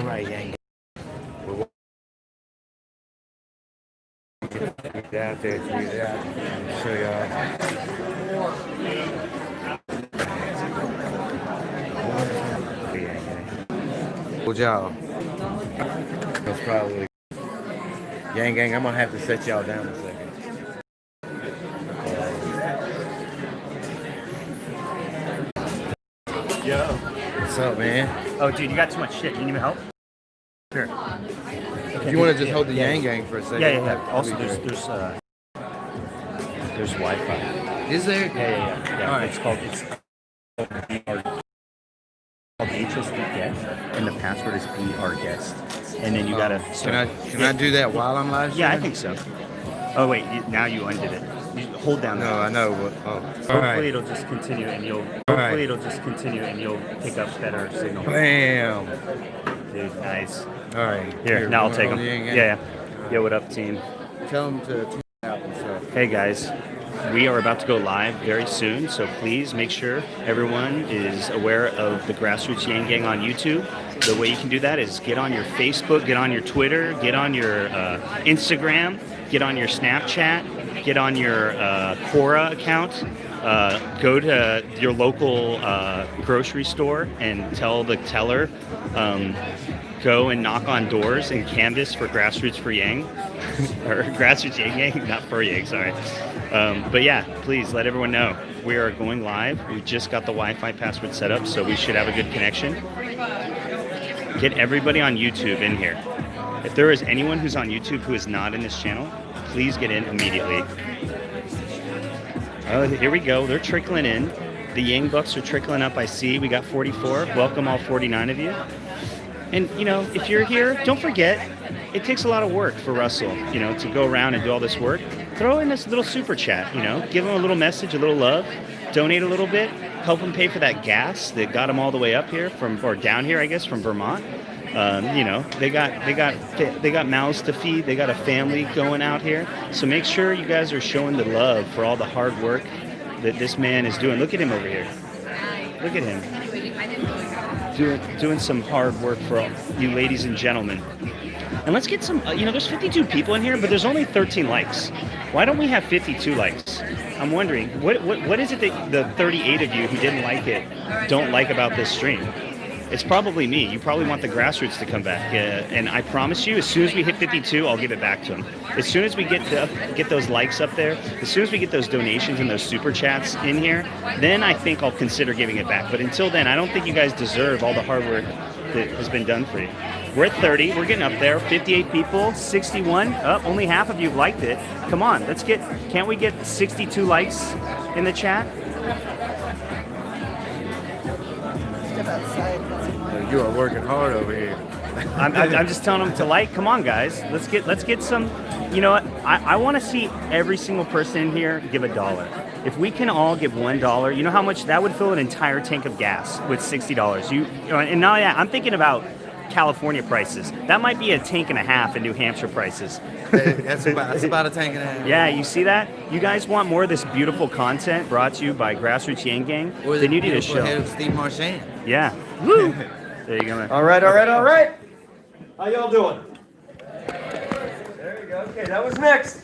right, Yang. We're out there, tweet out. Show y'all. Good job. That's probably Yang Gang. I'm gonna have to set y'all down a second. Yo. What's up, man? Oh, dude, you got too much shit. You need me help? Sure. If you want to just hold the Yang Gang for a second. Yeah. Also, there's Wi-Fi. Is there? Yeah. All right. It's called HSD guest, and the password is BR guest. And then you gotta. Can I do that while I'm live? Yeah, I think so. Oh wait, now you undid it. You hold down. No, I know. But, hopefully it'll just continue, and you'll. Pick up better signal. Bam. Dude, nice. All right. Here, now I'll take them. Yeah. Yo, what up, team? Tell them to tweet out and stuff. Hey guys, we are about to go live very soon, so please make sure everyone is aware of the Grassroots Yang Gang on YouTube. The way you can do that is get on your Facebook, get on your Twitter, get on your Instagram, get on your Snapchat, get on your Quora account. Go to your local grocery store and tell the teller, go and knock on doors and canvass for Grassroots for Yang, or Grassroots Yang Gang, not for Yang, sorry. But yeah, please let everyone know we are going live. We just got the Wi-Fi password set up, so we should have a good connection. Get everybody on YouTube in here. If there is anyone who's on YouTube who is not in this channel, please get in immediately. Oh, here we go. They're trickling in. The Yang Bucks are trickling up. I see. We got 44. Welcome all 49 of you. And, you know, if you're here, don't forget, it takes a lot of work for Russell, you know, to go around and do all this work. Throw in this little super chat, you know, give him a little message, a little love, donate a little bit, help him pay for that gas that got him all the way up here or down here, I guess, from Vermont. You know, they got mouths to feed. They got a family going out here. So make sure you guys are showing the love for all the hard work that this man is doing. Look at him over here. Look at him. Doing some hard work for all you ladies and gentlemen. And let's get some, you know, there's 52 people in here, but there's only 13 likes. Why don't we have 52 likes? I'm wondering, what is it that the 38 of you who didn't like it don't like about this stream? It's probably me. You probably want the Grassroots to come back. And I promise you, as soon as we hit 52, I'll give it back to them. As soon as we get those likes up there, as soon as we get those donations and those super chats in here, then I think I'll consider giving it back. But until then, I don't think you guys deserve all the hard work that has been done for you. We're at 30. We're getting up there. 58 people, 61. Oh, only half of you have liked it. Come on, can't we get 62 likes in the chat? You are working hard over here. I'm just telling them to like. Come on, guys. Let's get some. You know what? I want to see every single person in here give $1. If we can all give $1, you know how much that would fill an entire tank of gas with $60. You know, and now I'm thinking about California prices. That might be a tank and a half in New Hampshire prices. That's about a tank and a half. Yeah, you see that? You guys want more of this beautiful content brought to you by Grassroots Yang Gang? Then you need a show. Head of Steve Marchand. Yeah. Woo! There you go, man. All right. How y'all doing? There you go. Okay, that was next.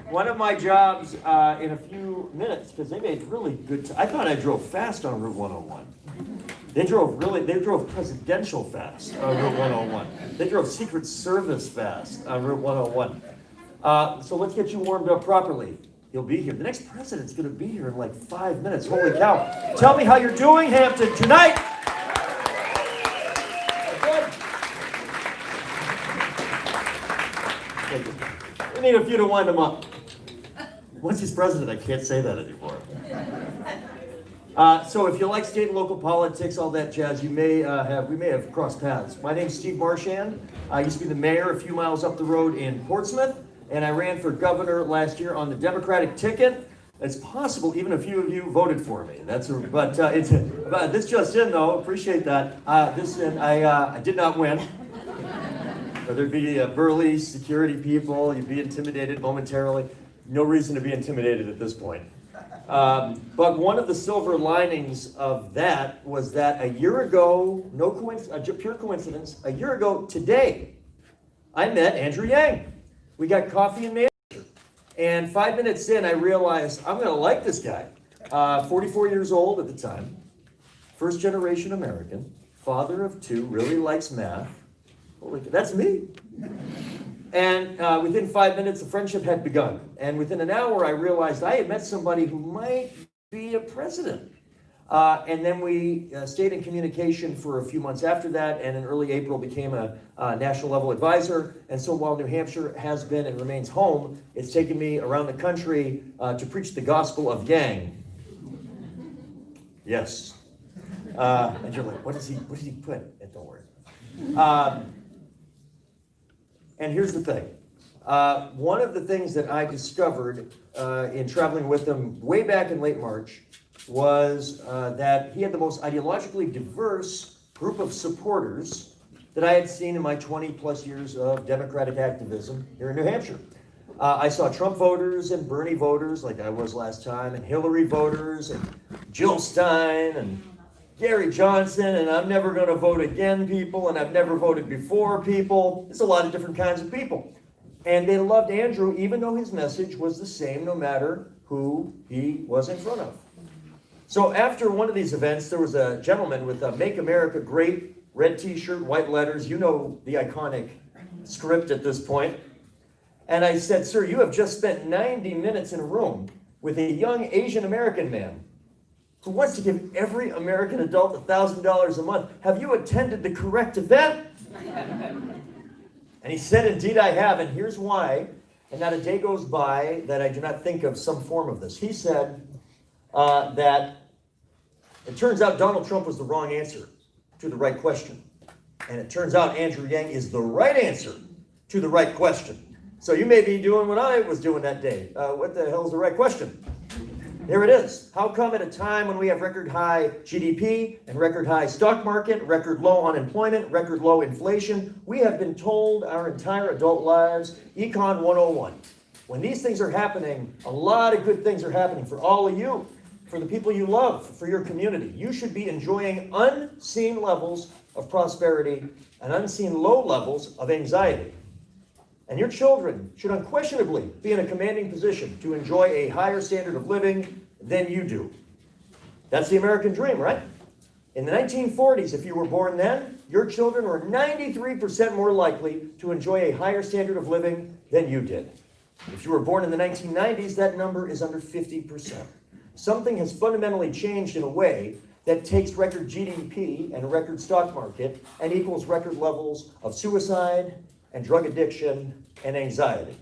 One of my jobs in a few minutes, because they made really good. I thought I drove fast on Route 101. They drove presidential fast on Route 101. They drove Secret Service fast on Route 101. So let's get you warmed up properly. He'll be here. The next president's going to be here in like 5 minutes. Holy cow. Tell me how you're doing, Hampton, tonight. We need a few to wind him up. Once he's president, I can't say that anymore. So if you like state and local politics, all that jazz, we may have crossed paths. My name's Steve Marchand. I used to be the mayor a few miles up the road in Portsmouth, and I ran for governor last year on the Democratic ticket. It's possible even a few of you voted for me. But this just in though. Appreciate that. I did not win. Or there'd be burly security people. You'd be intimidated momentarily. No reason to be intimidated at this point. But one of the silver linings of that was that a year ago, no coincidence, pure coincidence, a year ago today, I met Andrew Yang. We got coffee in Manchester. And 5 minutes in, I realized I'm going to like this guy. 44 years old at the time, first generation American, father of two, really likes math. Holy, that's me. And within 5 minutes, the friendship had begun. And within an hour, I realized I had met somebody who might be a president. And then we stayed in communication for a few months after that, and in early April became a national level advisor. And so while New Hampshire has been and remains home, it's taken me around the country to preach the gospel of Yang. Yes. And you're like, what did he put? Don't worry. And here's the thing. One of the things that I discovered in traveling with him way back in late March was that he had the most ideologically diverse group of supporters that I had seen in my 20 plus years of Democratic activism here in New Hampshire. I saw Trump voters and Bernie voters like I was last time, and Hillary voters and Jill Stein and Gary Johnson, and I'm never going to vote again people, and I've never voted before people. It's a lot of different kinds of people. And they loved Andrew even though his message was the same no matter who he was in front of. So after one of these events, there was a gentleman with a Make America Great red t-shirt, white letters. You know the iconic script at this point. And I said, sir, you have just spent 90 minutes in a room with a young Asian American man who wants to give every American adult $1,000 a month. Have you attended the correct event? And he said, indeed I have, and here's why. And not a day goes by that I do not think of some form of this. He said that it turns out Donald Trump was the wrong answer to the right question. And it turns out Andrew Yang is the right answer to the right question. So you may be doing what I was doing that day. What the hell is the right question? Here it is. How come at a time when we have record high GDP and record high stock market, record low unemployment, record low inflation, we have been told our entire adult lives, Econ 101. When these things are happening, a lot of good things are happening for all of you, for the people you love, for your community. You should be enjoying unseen levels of prosperity and unseen low levels of anxiety. And your children should unquestionably be in a commanding position to enjoy a higher standard of living than you do. That's the American dream, right? In the 1940s, if you were born then, your children were 93% more likely to enjoy a higher standard of living than you did. If you were born in the 1990s, that number is under 50%. Something has fundamentally changed in a way that takes record GDP and record stock market and equals record levels of suicide and drug addiction and anxiety.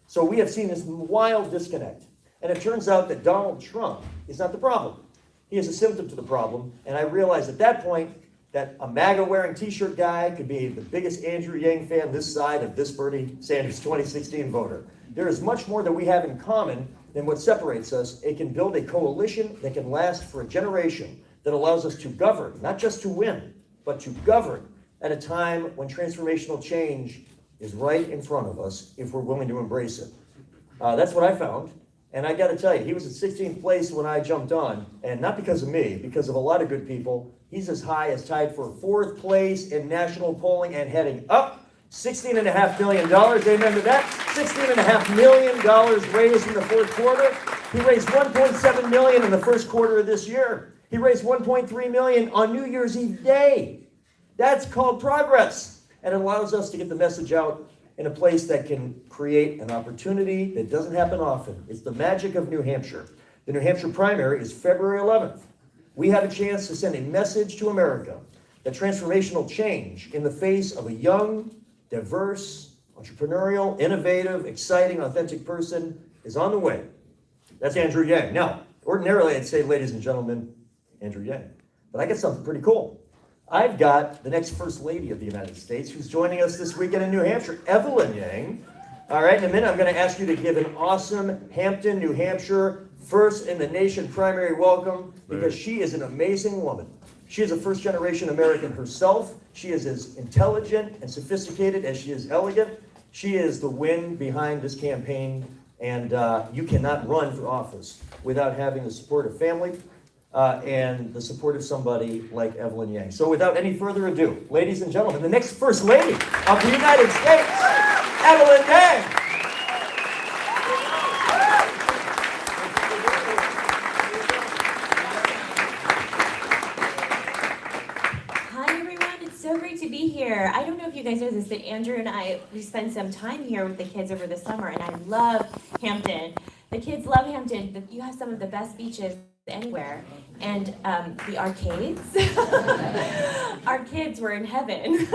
So we have seen this wild disconnect. And it turns out that Donald Trump is not the problem. He is a symptom to the problem. And I realized at that point that a MAGA-wearing t-shirt guy could be the biggest Andrew Yang fan this side of this Bernie Sanders 2016 voter. There is much more that we have in common than what separates us. It can build a coalition that can last for a generation that allows us to govern, not just to win, but to govern at a time when transformational change is right in front of us if we're willing to embrace it. That's what I found. And I got to tell you, he was at 16th place when I jumped on, and not because of me, because of a lot of good people. He's as high as tied for 4th place in national polling and heading up. $16.5 million, amen to that. $16.5 million raised in the 4th quarter. He raised $1.7 million in the 1st quarter of this year. He raised $1.3 million on New Year's Eve day. That's called progress. And it allows us to get the message out in a place that can create an opportunity that doesn't happen often. It's the magic of New Hampshire. The New Hampshire primary is February 11th. We have a chance to send a message to America that transformational change in the face of a young, diverse, entrepreneurial, innovative, exciting, authentic person is on the way. That's Andrew Yang. Now, ordinarily I'd say, ladies and gentlemen, Andrew Yang. But I got something pretty cool. I've got the next First Lady of the United States who's joining us this weekend in New Hampshire, Evelyn Yang. All right, in a minute, I'm going to ask you to give an awesome Hampton, New Hampshire, first in the nation primary welcome, because she is an amazing woman. She is a first-generation American herself. She is as intelligent and sophisticated as she is elegant. She is the wind behind this campaign And you cannot run for office without having the support of family and the support of somebody like Evelyn Yang. So without any further ado, ladies and gentlemen, the next First Lady of the United States, Evelyn Yang. Here. I don't know if you guys know this, but Andrew and we spent some time here with the kids over the summer, and I love Hampton. The kids love Hampton. You have some of the best beaches anywhere. And the arcades, our kids were in heaven.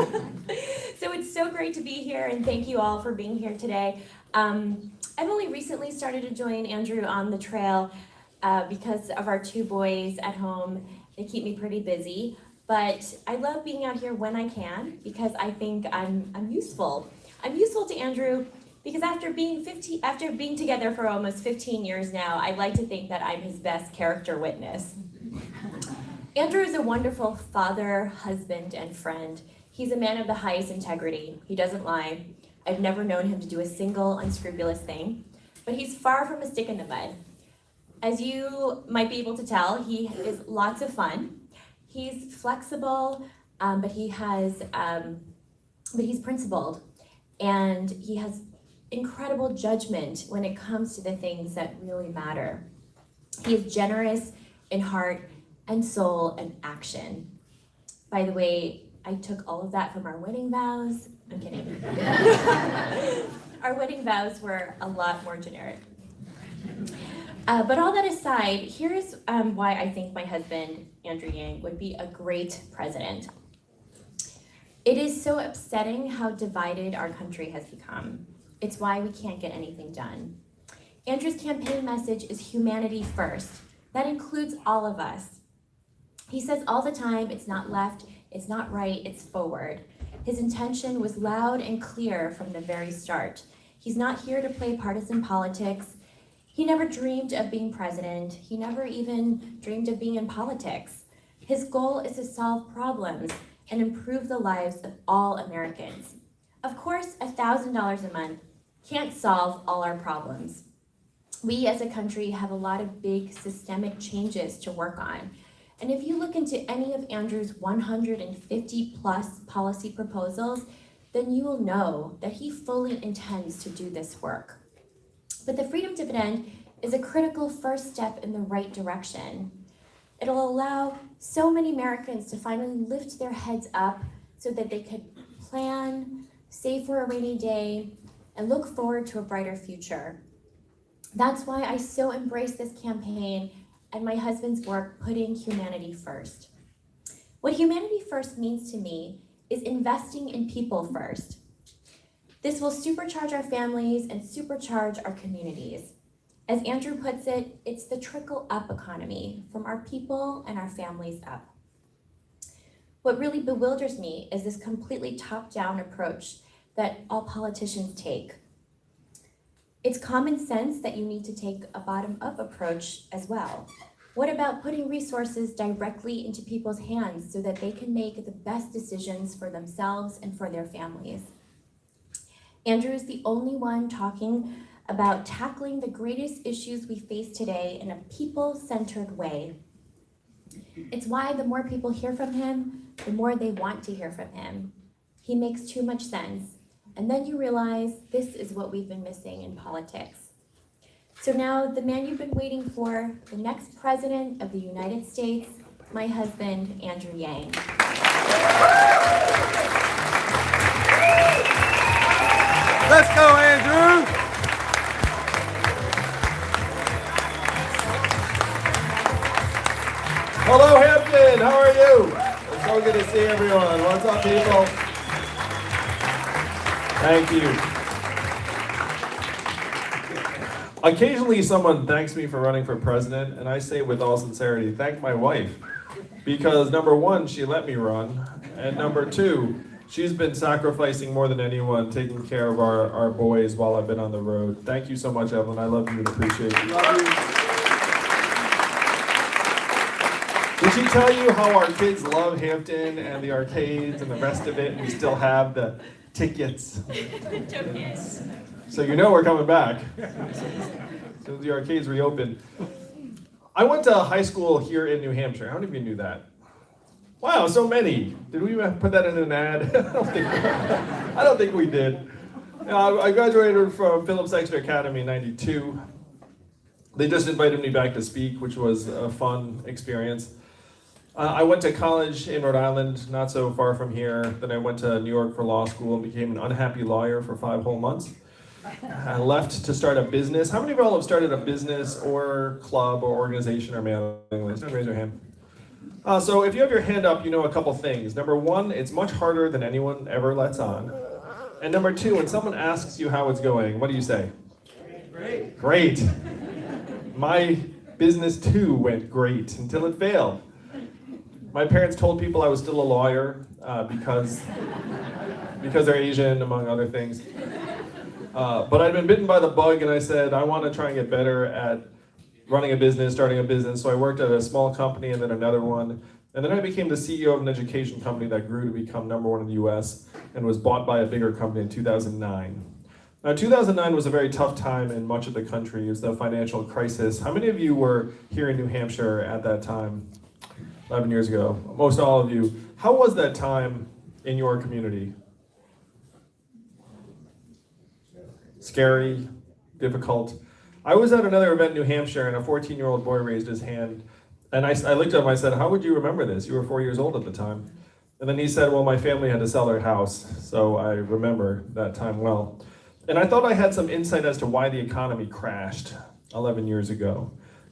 So it's so great to be here, and thank you all for being here today. I've only recently started to join Andrew on the trail because of our two boys at home. They keep me pretty busy. But I love being out here when I can because I think I'm useful. I'm useful to Andrew because after being together for almost 15 years now, I like to think that I'm his best character witness. Andrew is a wonderful father, husband, and friend. He's a man of the highest integrity. He doesn't lie. I've never known him to do a single unscrupulous thing, but he's far from a stick in the mud. As you might be able to tell, he is lots of fun. He's flexible, but he's principled, and he has incredible judgment when it comes to the things that really matter. He is generous in heart and soul and action. By the way, I took all of that from our wedding vows. I'm kidding. Our wedding vows were a lot more generic. But all that aside, here's why I think my husband, Andrew Yang, would be a great president. It is so upsetting how divided our country has become. It's why we can't get anything done. Andrew's campaign message is humanity first. That includes all of us. He says all the time, it's not left, it's not right, it's forward. His intention was loud and clear from the very start. He's not here to play partisan politics. He never dreamed of being president. He never even dreamed of being in politics. His goal is to solve problems and improve the lives of all Americans. Of course, $1,000 a month can't solve all our problems. We as a country have a lot of big systemic changes to work on. And if you look into any of Andrew's 150 plus policy proposals, then you will know that he fully intends to do this work. But the freedom dividend is a critical first step in the right direction. It'll allow so many Americans to finally lift their heads up so that they could plan, save for a rainy day, and look forward to a brighter future. That's why I so embrace this campaign and my husband's work putting humanity first. What humanity first means to me is investing in people first. This will supercharge our families and supercharge our communities. As Andrew puts it, it's the trickle-up economy from our people and our families up. What really bewilders me is this completely top-down approach that all politicians take. It's common sense that you need to take a bottom-up approach as well. What about putting resources directly into people's hands so that they can make the best decisions for themselves and for their families? Andrew is the only one talking about tackling the greatest issues we face today in a people-centered way. It's why the more people hear from him, the more they want to hear from him. He makes too much sense. And then you realize this is what we've been missing in politics. So now the man you've been waiting for, the next president of the United States, my husband, Andrew Yang. Let's go, Andrew! Hello, Hampton. How are you? It's so good to see everyone. What's up, people? Thank you. Occasionally, someone thanks me for running for president, and I say with all sincerity, thank my wife. Because number one, she let me run, and number two, she's been sacrificing more than anyone, taking care of our boys while I've been on the road. Thank you so much, Evelyn. I love you and appreciate you. Love you. Did she tell you how our kids love Hampton and the arcades and the rest of it, and we still have the tickets? So you know we're coming back. As soon as the arcades reopen. I went to high school here in New Hampshire. How many of you knew that? Wow, so many. Did we put that in an ad? I don't think we did. I graduated from Phillips Exeter Academy in '92. They just invited me back to speak, which was a fun experience. I went to college in Rhode Island, not so far from here. Then I went to New York for law school and became an unhappy lawyer for 5 whole months. I left to start a business. How many of y'all have started a business or club or organization or mailing list? Raise your hand. So if you have your hand up, you know a couple things. Number one, it's much harder than anyone ever lets on. And number two, when someone asks you how it's going, what do you say? Great. Great. My business too went great until it failed. My parents told people I was still a lawyer because they're Asian, among other things. But I'd been bitten by the bug and I said, I want to try and get better at running a business, starting a business. So I worked at a small company and then another one. And then I became the CEO of an education company that grew to become #1 in the US and was bought by a bigger company in 2009. Now 2009 was a very tough time in much of the country. It was the financial crisis. How many of you were here in New Hampshire at that time, 11 years ago? Most all of you. How was that time in your community? Scary, difficult. I was at another event in New Hampshire and a 14-year-old boy raised his hand. And I looked at him, I said, how would you remember this? You were 4 years old at the time. And then he said, well, my family had to sell their house, so I remember that time well. And I thought I had some insight as to why the economy crashed 11 years ago.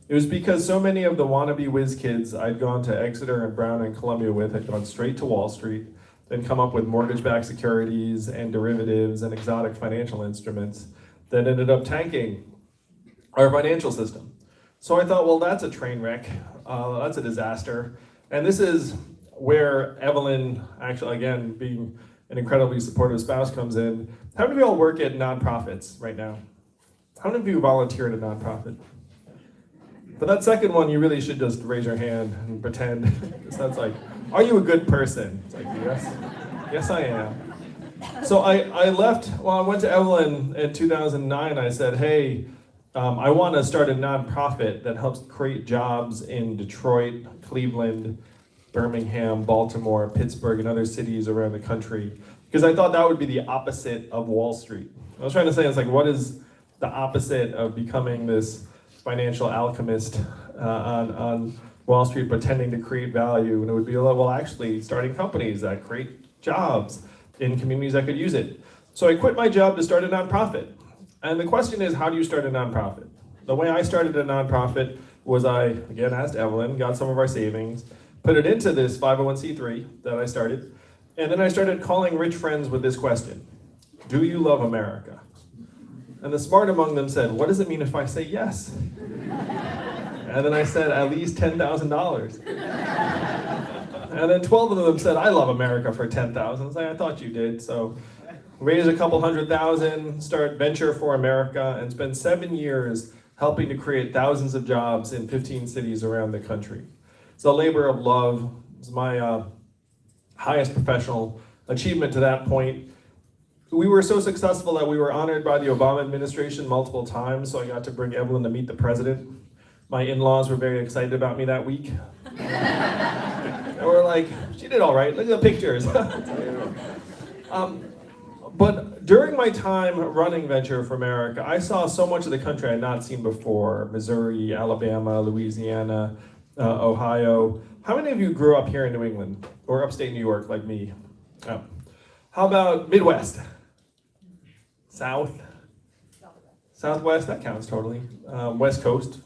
It was because so many of the wannabe whiz kids I'd gone to Exeter and Brown and Columbia with had gone straight to Wall Street, then come up with mortgage-backed securities and derivatives and exotic financial instruments that ended up tanking our financial system. So I thought, well, that's a train wreck. That's a disaster. And this is where Evelyn, actually, again, being an incredibly supportive spouse, comes in. How many of y'all work at nonprofits right now? How many of you volunteer at a nonprofit? For that second one, you really should just raise your hand and pretend. That's like, are you a good person? It's like, yes I am. So I left, well, I went to Evelyn in 2009. I said, hey, I want to start a nonprofit that helps create jobs in Detroit, Cleveland, Birmingham, Baltimore, Pittsburgh, and other cities around the country. Because I thought that would be the opposite of Wall Street. I was trying to say, it's like, what is the opposite of becoming this financial alchemist on Wall Street pretending to create value? And it would be, well, actually starting companies that create jobs in communities that could use it. So I quit my job to start a nonprofit. And the question is, how do you start a nonprofit? The way I started a nonprofit was I, again, asked Evelyn, got some of our savings, put it into this 501c3 that I started, and then I started calling rich friends with this question: do you love America? And the smart among them said, what does it mean if I say yes? And then I said, at least $10,000. And then 12 of them said, I love America for $10,000. I was like, I thought you did. So raise a couple $100,000, start Venture for America, and spend 7 years helping to create thousands of jobs in 15 cities around the country. It's a labor of love. It's my highest professional achievement to that point. We were so successful that we were honored by the Obama administration multiple times, so I got to bring Evelyn to meet the president. My in-laws were very excited about me that week. And we're like, she did all right, look at the pictures. But during my time running Venture for America, I saw so much of the country I had not seen before: Missouri, Alabama, Louisiana, Ohio. How many of you grew up here in New England or upstate New York like me? Oh. How about Midwest? South? Southwest, that counts totally. West Coast.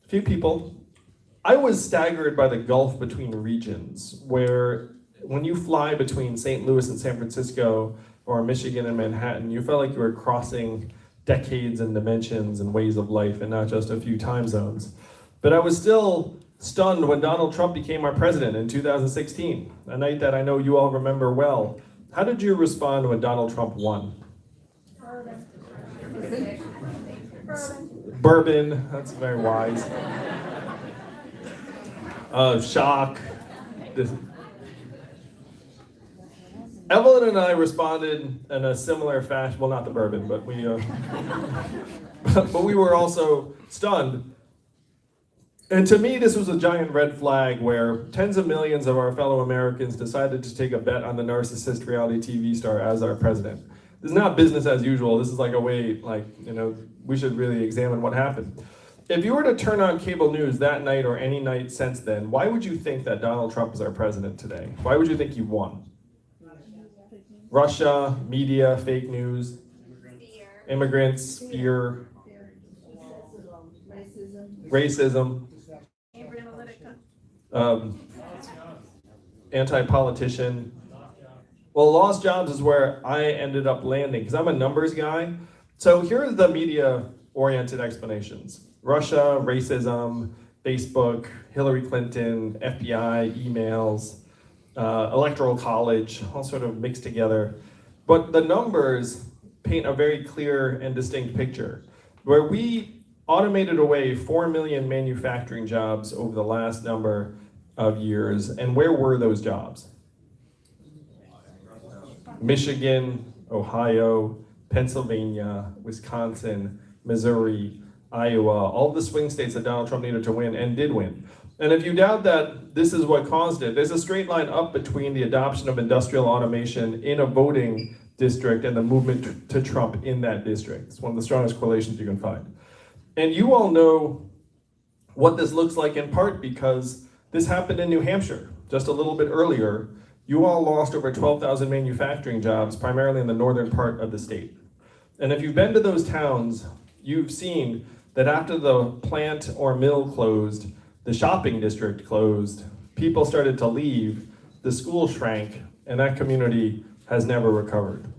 A few people. I was staggered by the gulf between regions, where when you fly between St. Louis and San Francisco, or Michigan and Manhattan, you felt like you were crossing decades and dimensions and ways of life and not just a few time zones. But I was still stunned when Donald Trump became our president in 2016, a night that I know you all remember well. How did you respond when Donald Trump won? Bourbon, that's very wise. Shock. Evelyn and I responded in a similar fashion. Well, not the bourbon, but we, but we were also stunned. And to me, this was a giant red flag where tens of millions of our fellow Americans decided to take a bet on the narcissist reality TV star as our president. This is not business as usual. This is like a way, we should really examine what happened. If you were to turn on cable news that night or any night since then, why would you think that Donald Trump is our president today? Why would you think he won? Russia, media, fake news, immigrants, fear, racism, anti-politician. Well, lost jobs is where I ended up landing because I'm a numbers guy. So here are the media-oriented explanations. Russia, racism, Facebook, Hillary Clinton, FBI, emails, electoral college, all sort of mixed together. But the numbers paint a very clear and distinct picture where we automated away 4 million manufacturing jobs over the last number of years. And where were those jobs? Michigan, Ohio, Pennsylvania, Wisconsin, Missouri, Iowa, all the swing states that Donald Trump needed to win and did win. And if you doubt that this is what caused it, there's a straight line up between the adoption of industrial automation in a voting district and the movement to Trump in that district. It's one of the strongest correlations you can find. And you all know what this looks like in part because this happened in New Hampshire just a little bit earlier. You all lost over 12,000 manufacturing jobs, primarily in the northern part of the state. And if you've been to those towns, you've seen that after the plant or mill closed, the shopping district closed, people started to leave, the school shrank, and that community has never recovered.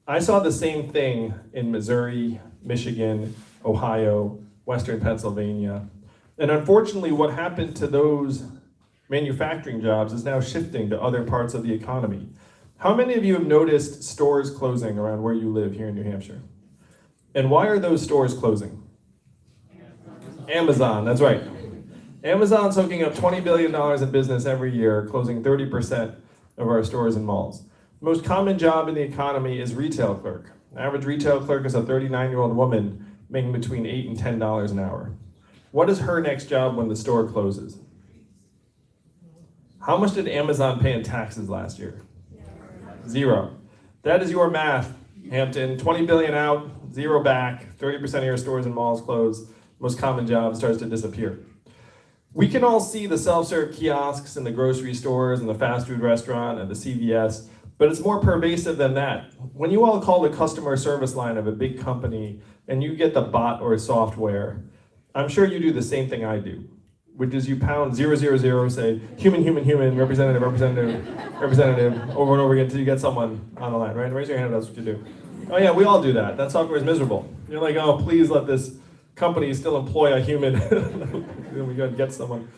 I saw the same thing in Missouri, Michigan, Ohio, Western Pennsylvania. And unfortunately, what happened to those manufacturing jobs is now shifting to other parts of the economy. How many of you have noticed stores closing around where you live here in New Hampshire? And why are those stores closing? Amazon, that's right. Amazon's hooking up $20 billion in business every year, closing 30% of our stores and malls. The most common job in the economy is retail clerk. An average retail clerk is a 39-year-old woman making between $8 and $10 an hour. What is her next job when the store closes? How much did Amazon pay in taxes last year? 0. That is your math, Hampton. 20 billion out, 0 back, 30% of your stores and malls close. Most common job starts to disappear. We can all see the self-serve kiosks in the grocery stores and the fast food restaurant and the CVS, but it's more pervasive than that. When you all call the customer service line of a big company and you get the bot or software, I'm sure you do the same thing I do, which is you pound 000, say human, representative, over and over again until you get someone on the line, right? Raise your hand if that's what you do. Oh yeah, we all do that. That software is miserable. You're like, oh, please let this company still employ a human. Then we go and get someone.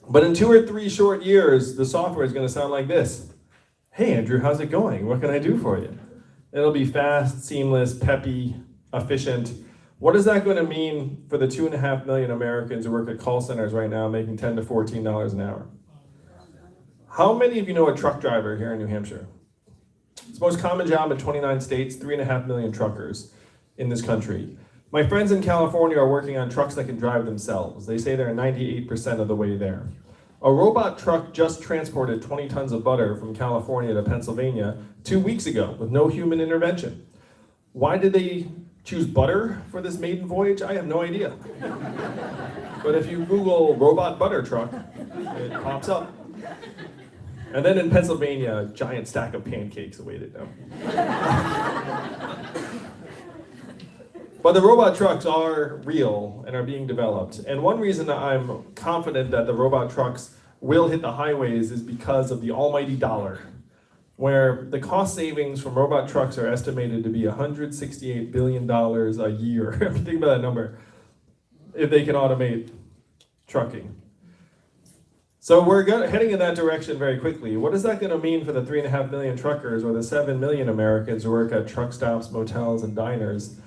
But in 2 or 3 short years, the software is going to sound like this. Hey, Andrew, how's it going? What can I do for you? It'll be fast, seamless, peppy, efficient. What is that going to mean for the 2.5 million Americans who work at call centers right now making $10 to $14 an hour? How many of you know a truck driver here in New Hampshire? It's the most common job in 29 states, 3.5 million truckers in this country. My friends in California are working on trucks that can drive themselves. They say they're 98% of the way there. A robot truck just transported 20 tons of butter from California to Pennsylvania 2 weeks ago with no human intervention. Why did they choose butter for this maiden voyage? I have no idea. But if you Google robot butter truck, it pops up. And then in Pennsylvania, a giant stack of pancakes awaited them. But the robot trucks are real and are being developed. And one reason I'm confident that the robot trucks will hit the highways is because of the almighty dollar, where the cost savings from robot trucks are estimated to be $168 billion a year. Think about that number, if they can automate trucking. So we're heading in that direction very quickly. What is that going to mean for the 3.5 million truckers or the 7 million Americans who work at truck stops, motels, and diners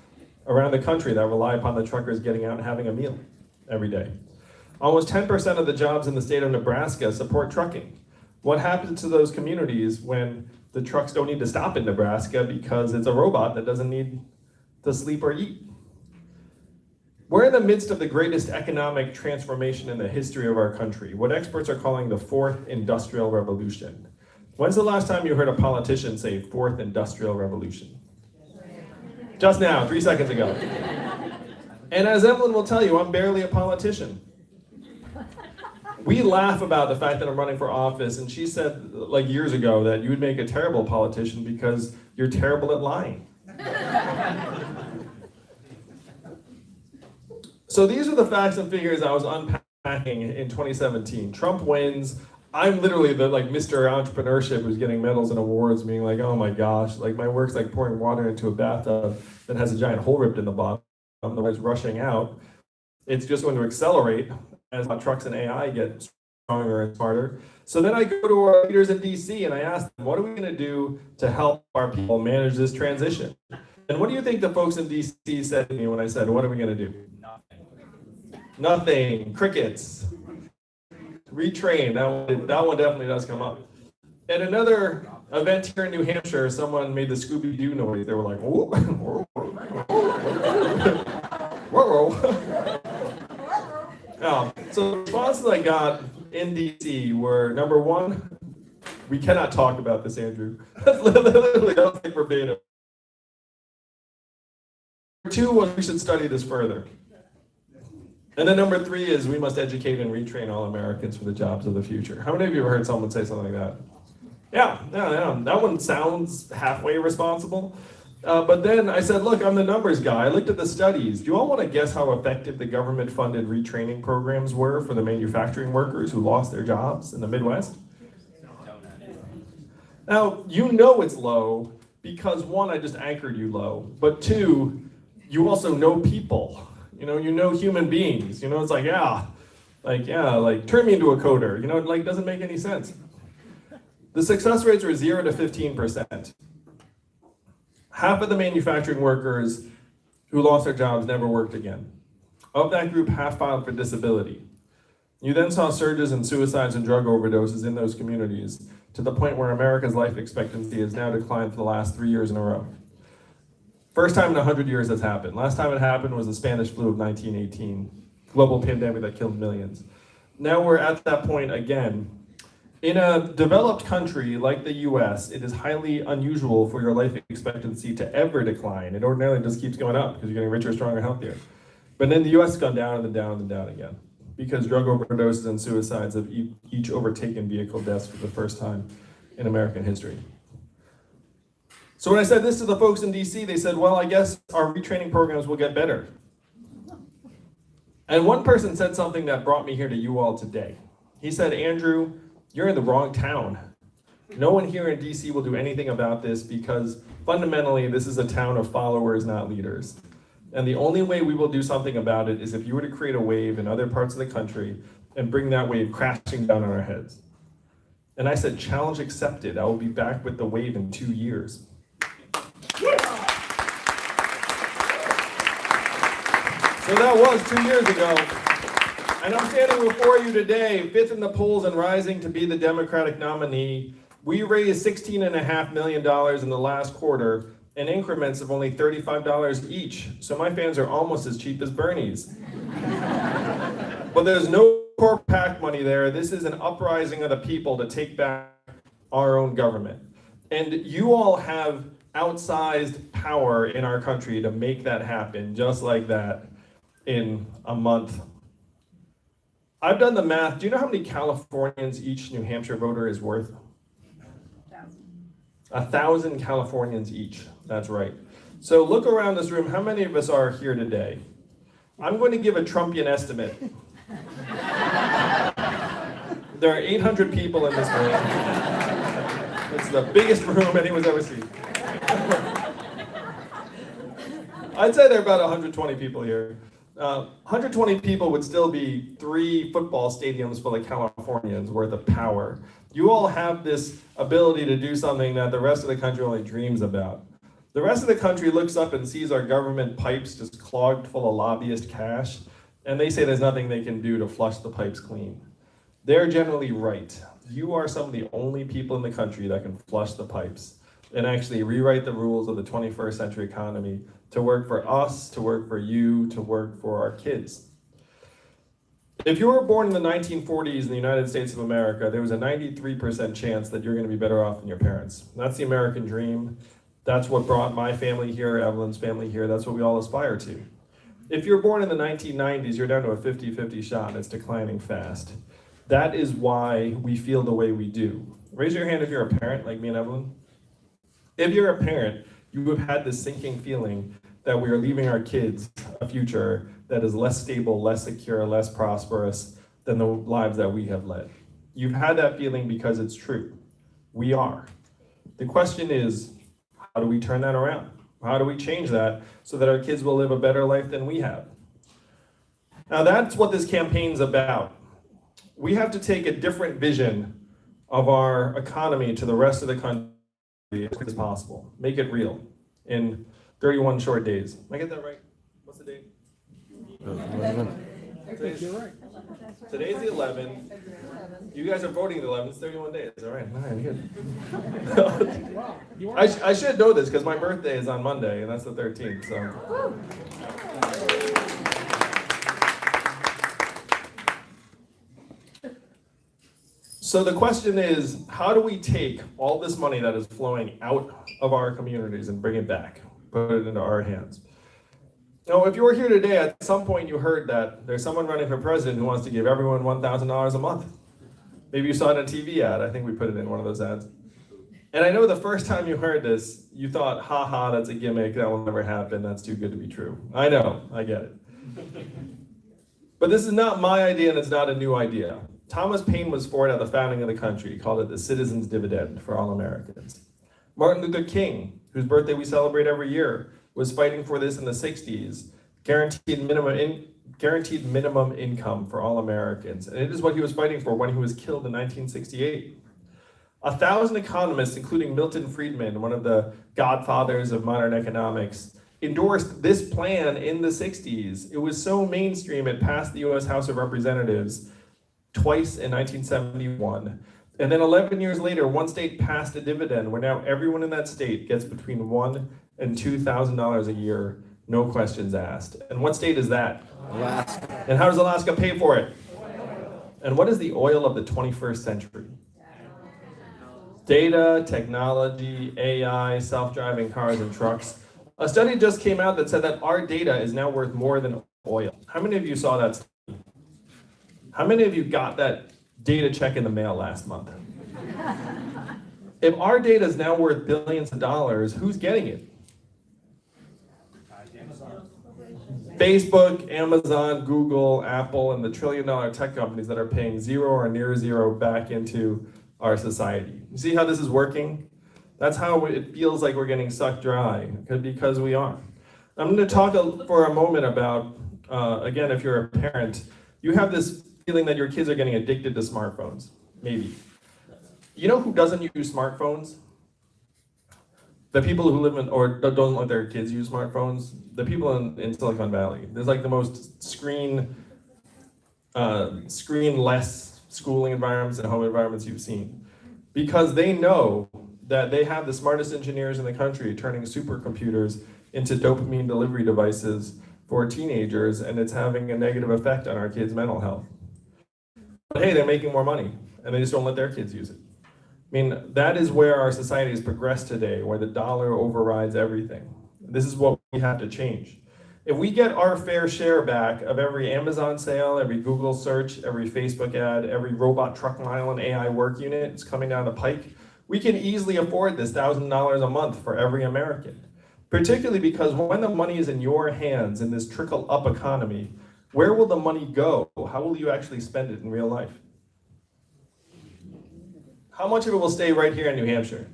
around the country that rely upon the truckers getting out and having a meal every day? Almost 10% of the jobs in the state of Nebraska support trucking. What happens to those communities when the trucks don't need to stop in Nebraska because it's a robot that doesn't need to sleep or eat? We're in the midst of the greatest economic transformation in the history of our country, what experts are calling the fourth industrial revolution. When's the last time you heard a politician say fourth industrial revolution? Just now, 3 seconds ago. And as Evelyn will tell you, I'm barely a politician. We laugh about the fact that I'm running for office, and she said like years ago that you would make a terrible politician because you're terrible at lying. So these are the facts and figures I was unpacking in 2017. Trump wins. I'm literally the Mr. Entrepreneurship who's getting medals and awards, being like, oh my gosh, my work's like pouring water into a bathtub that has a giant hole ripped in the bottom. The water's rushing out. It's just going to accelerate as trucks and AI get stronger and smarter. So then I go to our leaders in DC and I ask them, what are we going to do to help our people manage this transition? And what do you think the folks in DC said to me when I said, what are we going to do? Nothing. Crickets. Retrain. That one definitely does come up. At another event here in New Hampshire, someone made the Scooby-Doo noise. They were like, whoa, whoa, whoa, whoa. So the responses I got in DC were, number one, we cannot talk about this, Andrew. That's literally, that was like verbatim. Number two was, we should study this further. And then number three is, we must educate and retrain all Americans for the jobs of the future. How many of you have heard someone say something like that? Yeah, that one sounds halfway responsible. But then I said, look, I'm the numbers guy. I looked at the studies. Do you all want to guess how effective the government-funded retraining programs were for the manufacturing workers who lost their jobs in the Midwest? Now, you know it's low because one, I just anchored you low, but two, you also know people. You know human beings. It's like, turn me into a coder. It doesn't make any sense. The success rates were 0 to 15%. Half of the manufacturing workers who lost their jobs never worked again. Of that group, half filed for disability. You then saw surges in suicides and drug overdoses in those communities, to the point where America's life expectancy has now declined for the last 3 years in a row. First time in 100 years that's happened. Last time it happened was the Spanish flu of 1918, global pandemic that killed millions. Now we're at that point again. In a developed country like the US, it is highly unusual for your life expectancy to ever decline. It ordinarily just keeps going up because you're getting richer, stronger, healthier. But then the US has gone down and then down and then down again, because drug overdoses and suicides have each overtaken vehicle deaths for the first time in American history. So when I said this to the folks in DC, they said, well, I guess our retraining programs will get better. And one person said something that brought me here to you all today. He said, Andrew, you're in the wrong town. No one here in DC will do anything about this because fundamentally this is a town of followers, not leaders. And the only way we will do something about it is if you were to create a wave in other parts of the country and bring that wave crashing down on our heads. And I said, challenge accepted. I will be back with the wave in 2 years. So that was 2 years ago. And I'm standing before you today, fifth in the polls and rising to be the Democratic nominee. We raised $16.5 million in the last quarter in increments of only $35 each. So my fans are almost as cheap as Bernie's. But there's no core PAC money there. This is an uprising of the people to take back our own government. And you all have outsized power in our country to make that happen, just like that, in a month. I've done the math. Do you know how many Californians each New Hampshire voter is worth? 1,000 Californians each. That's right. So look around this room. How many of us are here today? I'm going to give a Trumpian estimate. There are 800 people in this room. It's the biggest room anyone's ever seen. I'd say there are about 120 people here. 120 people would still be 3 football stadiums full of Californians worth of power. You all have this ability to do something that the rest of the country only dreams about. The rest of the country looks up and sees our government pipes just clogged full of lobbyist cash, and they say there's nothing they can do to flush the pipes clean. They're generally right. You are some of the only people in the country that can flush the pipes and actually rewrite the rules of the 21st century economy to work for us, to work for you, to work for our kids. If you were born in the 1940s in the United States of America, there was a 93% chance that you're going to be better off than your parents. That's the American dream. That's what brought my family here, Evelyn's family here. That's what we all aspire to. If you're born in the 1990s, you're down to a 50-50 shot, and it's declining fast. That is why we feel the way we do. Raise your hand if you're a parent, like me and Evelyn. If you're a parent, you have had this sinking feeling that we are leaving our kids a future that is less stable, less secure, less prosperous than the lives that we have led. You've had that feeling because it's true. We are. The question is, how do we turn that around? How do we change that so that our kids will live a better life than we have? Now that's what this campaign's about. We have to take a different vision of our economy to the rest of the country as quick as possible. Make it real in 31 short days. Did I get that right? What's the date? Today's the 11th. You guys are voting the 11th. It's 31 days. All right. All right, good. I should know this because my birthday is on Monday, and that's the 13th. So the question is, how do we take all this money that is flowing out of our communities and bring it back, put it into our hands? Now, if you were here today, at some point you heard that there's someone running for president who wants to give everyone $1,000 a month. Maybe you saw it on a TV ad. I think we put it in one of those ads. And I know the first time you heard this, you thought, ha ha, that's a gimmick, that will never happen, that's too good to be true. I know, I get it. But this is not my idea, and it's not a new idea. Thomas Paine was for it at the founding of the country. He called it the citizen's dividend for all Americans. Martin Luther King, whose birthday we celebrate every year, was fighting for this in the 60s, guaranteed minimum income for all Americans. And it is what he was fighting for when he was killed in 1968. 1,000 economists, including Milton Friedman, one of the godfathers of modern economics, endorsed this plan in the 60s. It was so mainstream, it passed the US House of Representatives twice in 1971. And then 11 years later, one state passed a dividend where now everyone in that state gets between $1,000 and $2,000 a year, no questions asked. And what state is that? Alaska. And how does Alaska pay for it? And what is the oil of the 21st century? Data, technology, AI, self-driving cars and trucks. A study just came out that said that our data is now worth more than oil. How many of you saw that study? How many of you got that data check in the mail last month? If our data is now worth billions of dollars, who's getting it? Facebook, Amazon, Google, Apple, and the trillion-dollar tech companies that are paying zero or near zero back into our society. You see how this is working? That's how it feels like we're getting sucked dry, because we are. I'm going to talk for a moment about, again, if you're a parent, you have this feeling that your kids are getting addicted to smartphones, maybe. You know who doesn't use smartphones? The people who live in, or don't let their kids use smartphones, the people in Silicon Valley. There's like the most screen-less schooling environments and home environments you've seen. Because they know that they have the smartest engineers in the country turning supercomputers into dopamine delivery devices for teenagers, and it's having a negative effect on our kids' mental health. But hey, they're making more money, and they just don't let their kids use it. I mean, that is where our society has progressed today, where the dollar overrides everything. This is what we have to change. If we get our fair share back of every Amazon sale, every Google search, every Facebook ad, every robot truck mile and AI work unit is coming down the pike, we can easily afford this $1,000 a month for every American. Particularly because when the money is in your hands in this trickle-up economy, where will the money go? How will you actually spend it in real life? How much of it will stay right here in New Hampshire?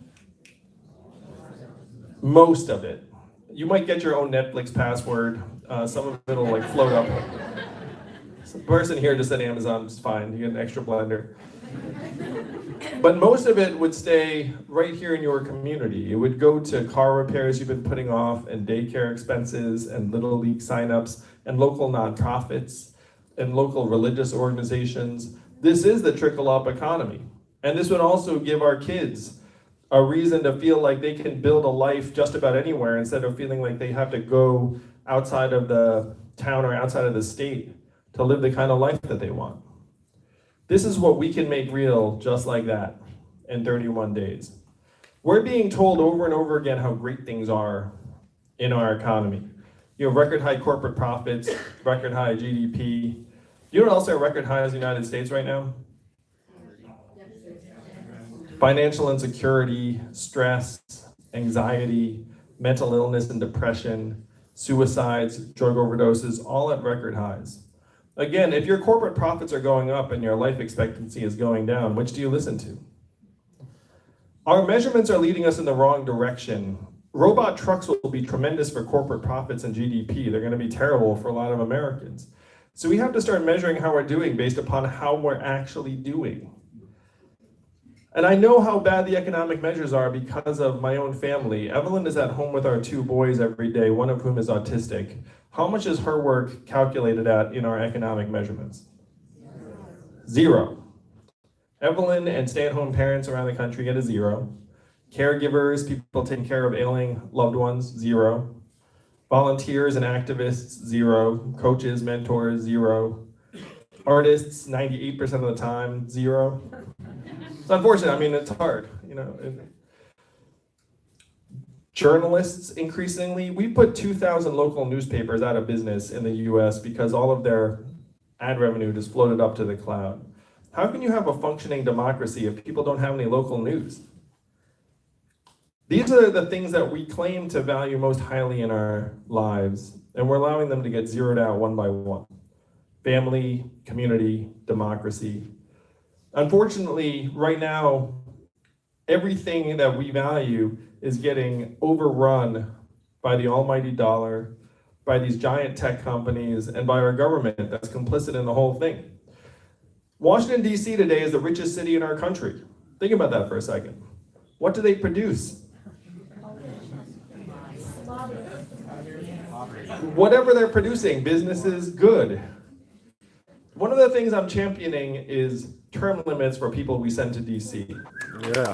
Most of it. You might get your own Netflix password. Some of it will like float up. The person here just said Amazon is fine. You get an extra blender. But most of it would stay right here in your community. It would go to car repairs you've been putting off, and daycare expenses, and Little League signups, and local nonprofits, and local religious organizations. This is the trickle-up economy. And this would also give our kids a reason to feel like they can build a life just about anywhere instead of feeling like they have to go outside of the town or outside of the state to live the kind of life that they want. This is what we can make real just like that in 31 days. We're being told over and over again how great things are in our economy. You know, record high corporate profits, record high GDP. You know what else are record high in the United States right now? Financial insecurity, stress, anxiety, mental illness and depression, suicides, drug overdoses, all at record highs. Again, if your corporate profits are going up and your life expectancy is going down, which do you listen to? Our measurements are leading us in the wrong direction. Robot trucks will be tremendous for corporate profits and GDP. They're going to be terrible for a lot of Americans. So we have to start measuring how we're doing based upon how we're actually doing. And I know how bad the economic measures are because of my own family. Evelyn is at home with our 2 boys every day, one of whom is autistic. How much is her work calculated at in our economic measurements? 0. Evelyn and stay-at-home parents around the country get a 0. Caregivers, people taking care of ailing loved ones, 0. Volunteers and activists, 0. Coaches, mentors, 0. Artists, 98% of the time, 0. It's unfortunate, I mean, it's hard, you know. Journalists, increasingly, we put 2,000 local newspapers out of business in the US because all of their ad revenue just floated up to the cloud. How can you have a functioning democracy if people don't have any local news? These are the things that we claim to value most highly in our lives, and we're allowing them to get zeroed out one by one. Family, community, democracy. Unfortunately, right now, everything that we value is getting overrun by the almighty dollar, by these giant tech companies, and by our government that's complicit in the whole thing. Washington, D.C. today is the richest city in our country. Think about that for a second. What do they produce? Whatever they're producing, business is good. One of the things I'm championing is term limits for people we send to DC. Yeah.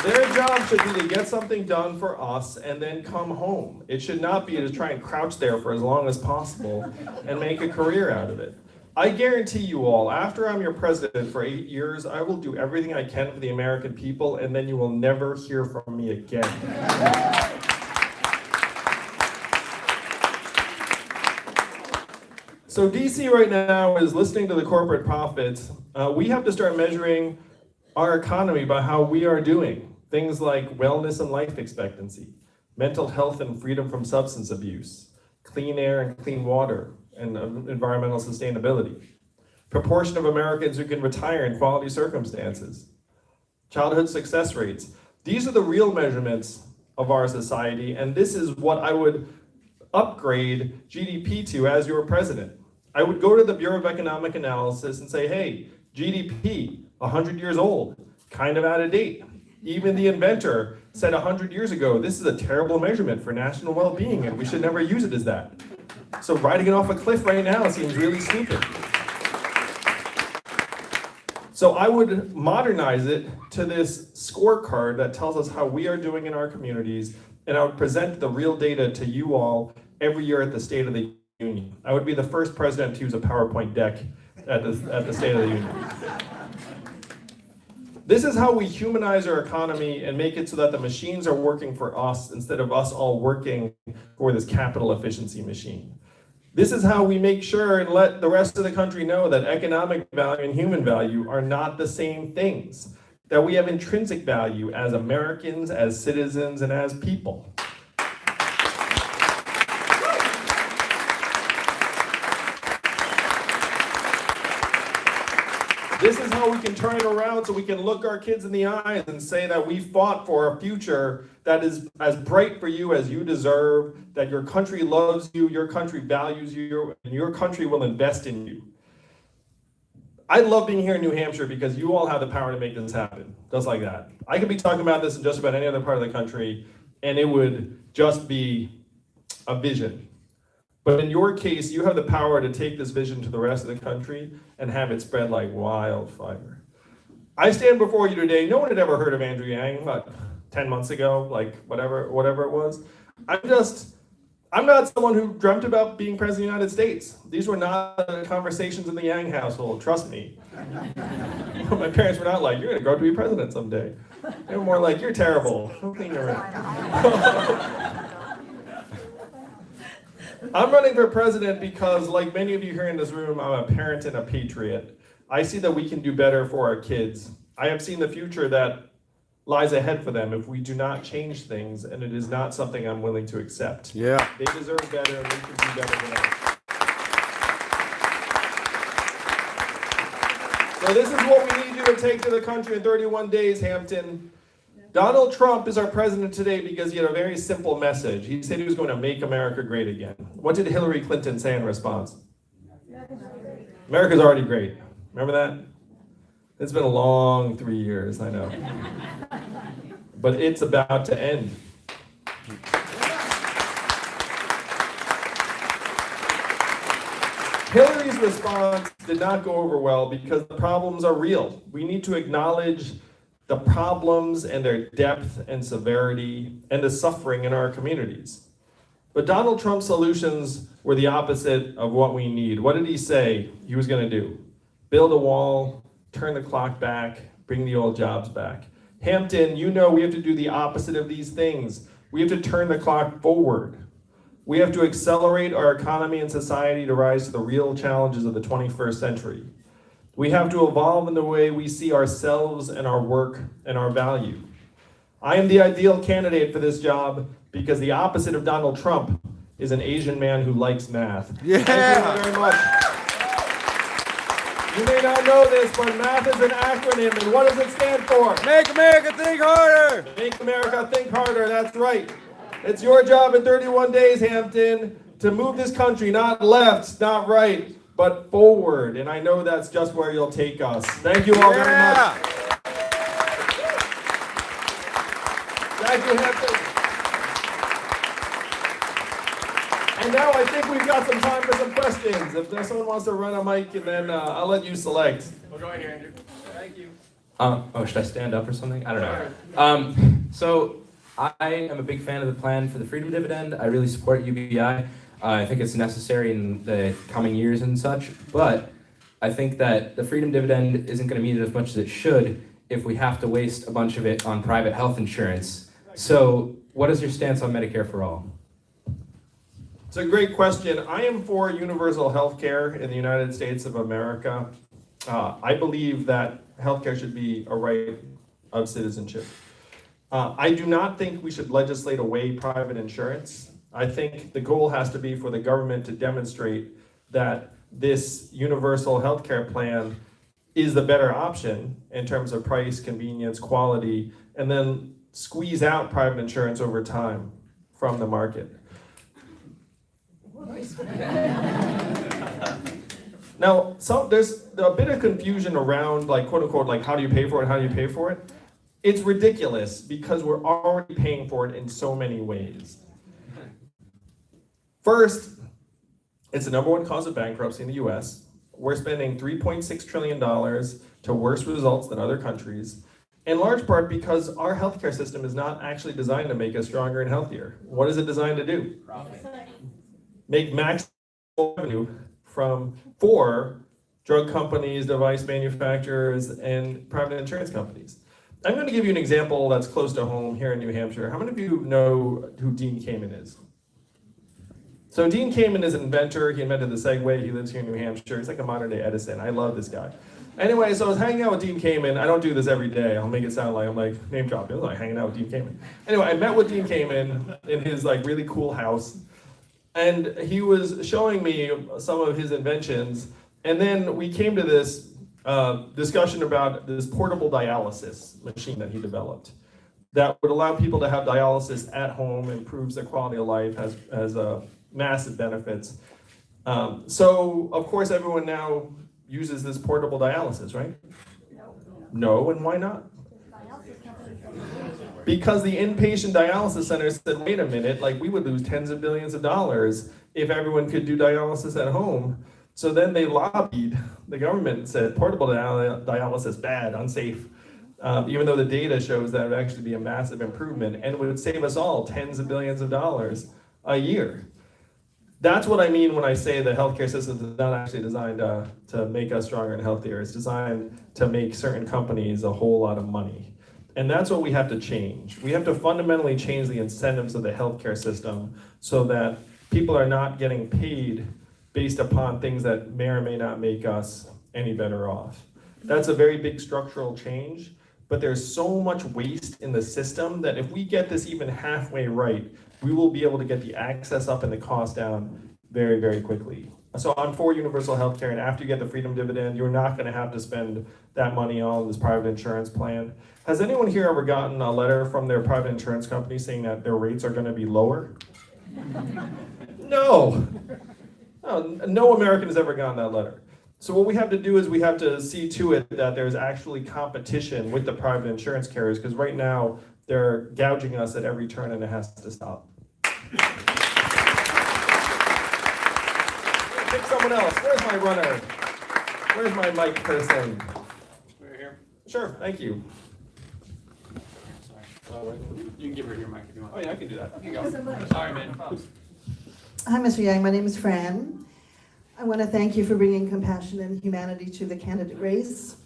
Their job should be to get something done for us and then come home. It should not be to try and crouch there for as long as possible and make a career out of it. I guarantee you all, after I'm your president for 8 years, I will do everything I can for the American people, and then you will never hear from me again. So DC right now is listening to the corporate profits. We have to start measuring our economy by how we are doing. Things like wellness and life expectancy, mental health and freedom from substance abuse, clean air and clean water, and environmental sustainability. Proportion of Americans who can retire in quality circumstances. Childhood success rates. These are the real measurements of our society, and this is what I would upgrade GDP to as your president. I would go to the Bureau of Economic Analysis and say, hey, GDP, 100 years old, kind of out of date. Even the inventor said 100 years ago, this is a terrible measurement for national well-being and we should never use it as that. So riding it off a cliff right now seems really stupid. So I would modernize it to this scorecard that tells us how we are doing in our communities, and I would present the real data to you all every year at the State of the Union. I would be the first president to use a PowerPoint deck at the State of the Union. This is how we humanize our economy and make it so that the machines are working for us instead of us all working for this capital efficiency machine. This is how we make sure and let the rest of the country know that economic value and human value are not the same things, that we have intrinsic value as Americans, as citizens, and as people. This is how we can turn it around so we can look our kids in the eyes and say that we fought for a future that is as bright for you as you deserve, that your country loves you, your country values you, and your country will invest in you. I love being here in New Hampshire because you all have the power to make this happen, just like that. I could be talking about this in just about any other part of the country, and it would just be a vision. But in your case, you have the power to take this vision to the rest of the country and have it spread like wildfire. I stand before you today. No one had ever heard of Andrew Yang, what, 10 months ago, like whatever it was. I'm not someone who dreamt about being president of the United States. These were not conversations in the Yang household, trust me. My parents were not like, you're gonna grow up to be president someday. They were more like, you're terrible. Go clean your room. I'm running for president because, like many of you here in this room, I'm a parent and a patriot. I see that we can do better for our kids. I have seen the future that lies ahead for them if we do not change things, and it is not something I'm willing to accept. Yeah. They deserve better, and we can do better than us. So this is what we need you to take to the country in 31 days, Hampton. Donald Trump is our president today because he had a very simple message. He said he was going to make America great again. What did Hillary Clinton say in response? America's already great. Remember that? It's been a long 3 years, I know. But it's about to end. Hillary's response did not go over well because the problems are real. We need to acknowledge the problems and their depth and severity and the suffering in our communities. But Donald Trump's solutions were the opposite of what we need. What did he say he was going to do? Build a wall, turn the clock back, bring the old jobs back. Hampton, you know we have to do the opposite of these things. We have to turn the clock forward. We have to accelerate our economy and society to rise to the real challenges of the 21st century. We have to evolve in the way we see ourselves and our work and our value. I am the ideal candidate for this job because the opposite of Donald Trump is an Asian man who likes math. Yeah. Thank you very much. You may not know this, but math is an acronym, and what does it stand for? Make America think harder. Make America think harder, that's right. It's your job in 31 days, Hampton, to move this country, not left, not right, but forward. And I know that's just where you'll take us. Thank you all very much. Thank you, Hampton. And now I think we've got some time for some questions. If there's someone wants to run a mic, and then I'll let you select. Well, go ahead, Andrew. Thank you. Should I stand up or something? I don't know. So I am a big fan of the plan for the Freedom Dividend. I really support UBI. I think it's necessary in the coming years and such, but I think that the Freedom Dividend isn't going to mean it as much as it should if we have to waste a bunch of it on private health insurance. So what is your stance on Medicare for all? It's a great question. I am for universal health care in the United States of America. I believe that healthcare should be a right of citizenship. I do not think we should legislate away private insurance. I think the goal has to be for the government to demonstrate that this universal healthcare plan is the better option in terms of price, convenience, quality, and then squeeze out private insurance over time from the market. Now, there's a bit of confusion around, like, quote unquote, like, how do you pay for it? How do you pay for it? It's ridiculous because we're already paying for it in so many ways. First, it's the number one cause of bankruptcy in the US. We're spending $3.6 trillion to worse results than other countries, in large part because our healthcare system is not actually designed to make us stronger and healthier. What is it designed to do? Make maximum revenue for drug companies, device manufacturers, and private insurance companies. I'm going to give you an example that's close to home here in New Hampshire. How many of you know who Dean Kamen is? So Dean Kamen is an inventor. He invented the Segway. He lives here in New Hampshire. He's like a modern day Edison. I love this guy. Anyway, so I was hanging out with Dean Kamen. I don't do this every day. I'll make it sound like I'm like name dropping. I was like hanging out with Dean Kamen. Anyway, I met with Dean Kamen in his like really cool house. And he was showing me some of his inventions. And then we came to this discussion about this portable dialysis machine that he developed that would allow people to have dialysis at home, improves their quality of life, has massive benefits. So, of course, everyone now uses this portable dialysis, right? No, and why not? Because the inpatient dialysis centers said, wait a minute, like we would lose tens of billions of dollars if everyone could do dialysis at home. So then they lobbied, the government said portable dialysis bad, unsafe, even though the data shows that it would actually be a massive improvement and would save us all tens of billions of dollars a year. That's what I mean when I say the healthcare system is not actually designed to make us stronger and healthier. It's designed to make certain companies a whole lot of money. And that's what we have to change. We have to fundamentally change the incentives of the healthcare system so that people are not getting paid based upon things that may or may not make us any better off. That's a very big structural change, but there's so much waste in the system that if we get this even halfway right, we will be able to get the access up and the cost down very, very quickly. So I'm for universal healthcare, and after you get the freedom dividend, you're not gonna have to spend that money on this private insurance plan. Has anyone here ever gotten a letter from their private insurance company saying that their rates are gonna be lower? No. No American has ever gotten that letter. So what we have to do is we have to see to it that there's actually competition with the private insurance carriers, because right now they're gouging us at every turn and it has to stop. Pick someone else. Where's my runner? Where's my mic person? Right here. Sure, thank you. Sorry. You can give her your mic if you want. Oh yeah, I can do that. Here you go. Sorry, man. Hi, Mr. Yang. My name is Fran. I want to thank you for bringing compassion and humanity to the candidate race.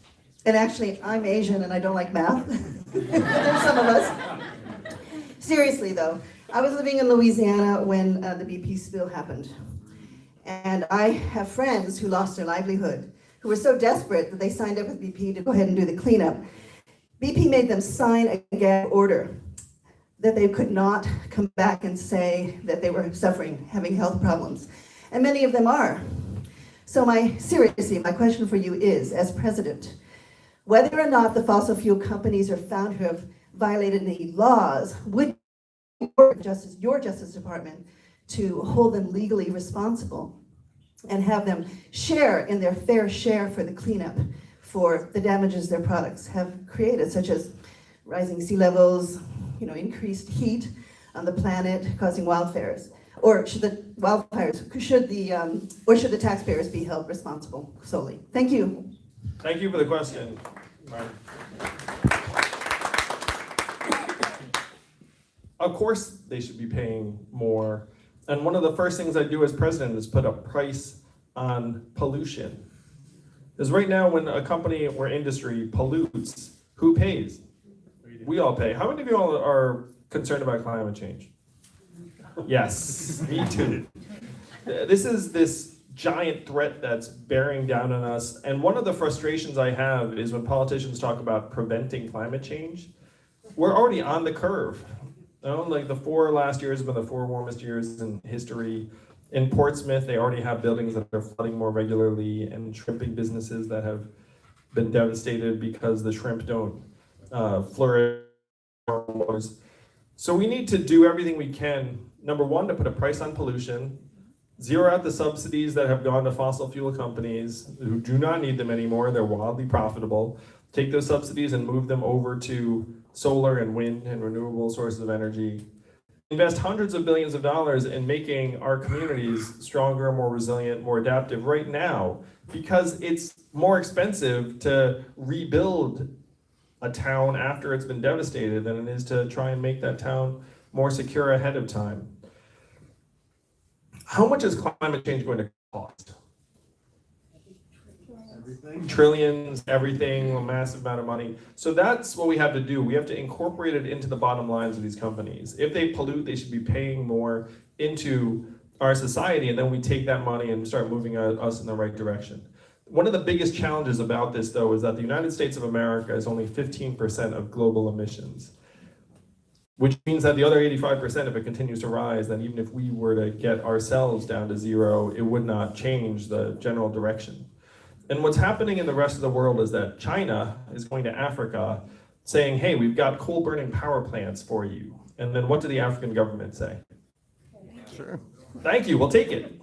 And actually, I'm Asian and I don't like math. There's some of us. Seriously, though, I was living in Louisiana when the BP spill happened. And I have friends who lost their livelihood, who were so desperate that they signed up with BP to go ahead and do the cleanup. BP made them sign a gag order that they could not come back and say that they were suffering, having health problems. And many of them are. So seriously, my question for you is, as president, whether or not the fossil fuel companies are found to have violated any laws, would your Justice Department to hold them legally responsible and have them share in their fair share for the cleanup for the damages their products have created, such as rising sea levels, increased heat on the planet causing wildfires? Or should the taxpayers be held responsible solely? Thank you. Thank you for the question. Of course they should be paying more. And one of the first things I do as president is put a price on pollution. Because right now when a company or industry pollutes, who pays? We all pay. How many of you all are concerned about climate change? Yes, me too. This is this giant threat that's bearing down on us. And one of the frustrations I have is when politicians talk about preventing climate change, we're already on the curve. Like the 4 last years have been the 4 warmest years in history. In Portsmouth, they already have buildings that are flooding more regularly and shrimping businesses that have been devastated because the shrimp don't flourish. So we need to do everything we can, number one, to put a price on pollution, zero out the subsidies that have gone to fossil fuel companies who do not need them anymore, they're wildly profitable, take those subsidies and move them over to solar and wind and renewable sources of energy, invest hundreds of billions of dollars in making our communities stronger, more resilient, more adaptive right now, because it's more expensive to rebuild a town after it's been devastated than it is to try and make that town more secure ahead of time. How much is climate change going to cost? Everything. Trillions, everything, a massive amount of money. So that's what we have to do. We have to incorporate it into the bottom lines of these companies. If they pollute, they should be paying more into our society, and then we take that money and start moving us in the right direction. One of the biggest challenges about this, though, is that the United States of America is only 15% of global emissions, which means that the other 85%, if it continues to rise, then even if we were to get ourselves down to zero, it would not change the general direction. And what's happening in the rest of the world is that China is going to Africa saying, hey, we've got coal-burning power plants for you. And then what do the African government say? Sure. Thank you, we'll take it.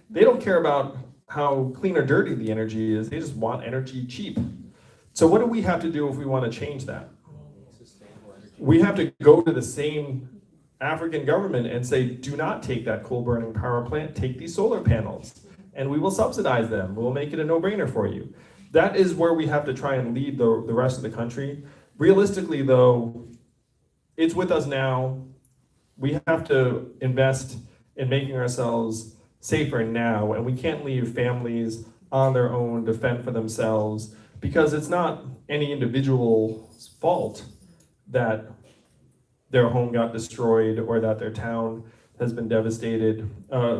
They don't care about how clean or dirty the energy is, they just want energy cheap. So what do we have to do if we want to change that? we have to go to the same African government and say, do not take that coal burning power plant, take these solar panels, and we will subsidize them. We'll make it a no-brainer for you. That is where we have to try and lead the rest of the country. Realistically, though, it's with us now. We have to invest in making ourselves safer now, and we can't leave families on their own to fend for themselves, because it's not any individual's fault that their home got destroyed or that their town has been devastated.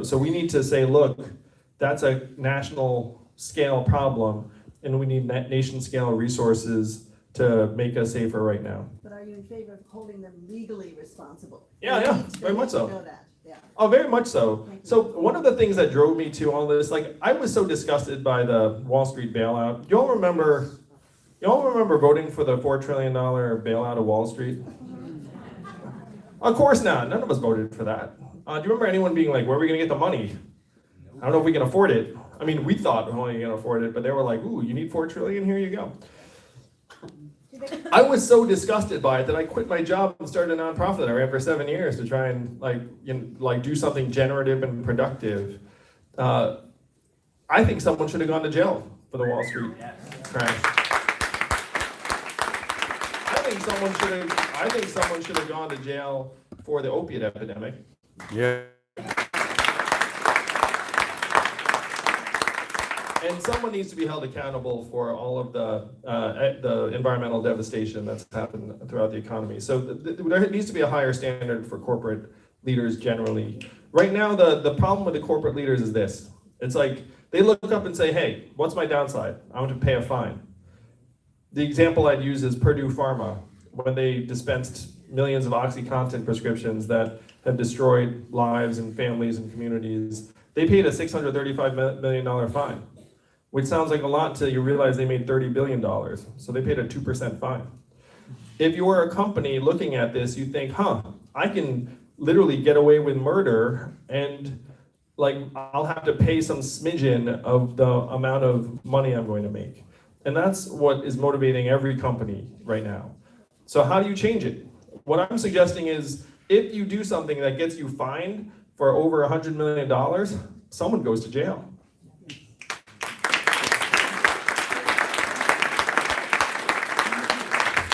So we need to say, look, that's a national scale problem, and we need nation scale resources to make us safer right now. But are you in favor of holding them legally responsible? Yeah, very much so. Know that. Yeah. Oh, very much so. So one of the things that drove me to all this, like, I was so disgusted by the Wall Street bailout. You all remember voting for the $4 trillion bailout of Wall Street? Of course not. None of us voted for that. Do you remember anyone being like, where are we going to get the money? I don't know if we can afford it. I mean, we thought we only going to afford it, but they were like, ooh, you need $4 trillion? Here you go. I was so disgusted by it that I quit my job and started a nonprofit that I ran for 7 years to try and do something generative and productive. I think someone should have gone to jail for the Wall Street crash. I think someone should have gone to jail for the opiate epidemic. Yeah. And someone needs to be held accountable for all of the environmental devastation that's happened throughout the economy. So there needs to be a higher standard for corporate leaders generally. Right now, the problem with the corporate leaders is this. It's like they look up and say, hey, what's my downside? I want to pay a fine. The example I'd use is Purdue Pharma, when they dispensed millions of OxyContin prescriptions that have destroyed lives and families and communities. They paid a $635 million fine, which sounds like a lot till you realize they made $30 billion. So they paid a 2% fine. If you were a company looking at this, you think, I can literally get away with murder, and I'll have to pay some smidgen of the amount of money I'm going to make. And that's what is motivating every company right now. So how do you change it? What I'm suggesting is, if you do something that gets you fined for over $100 million, someone goes to jail.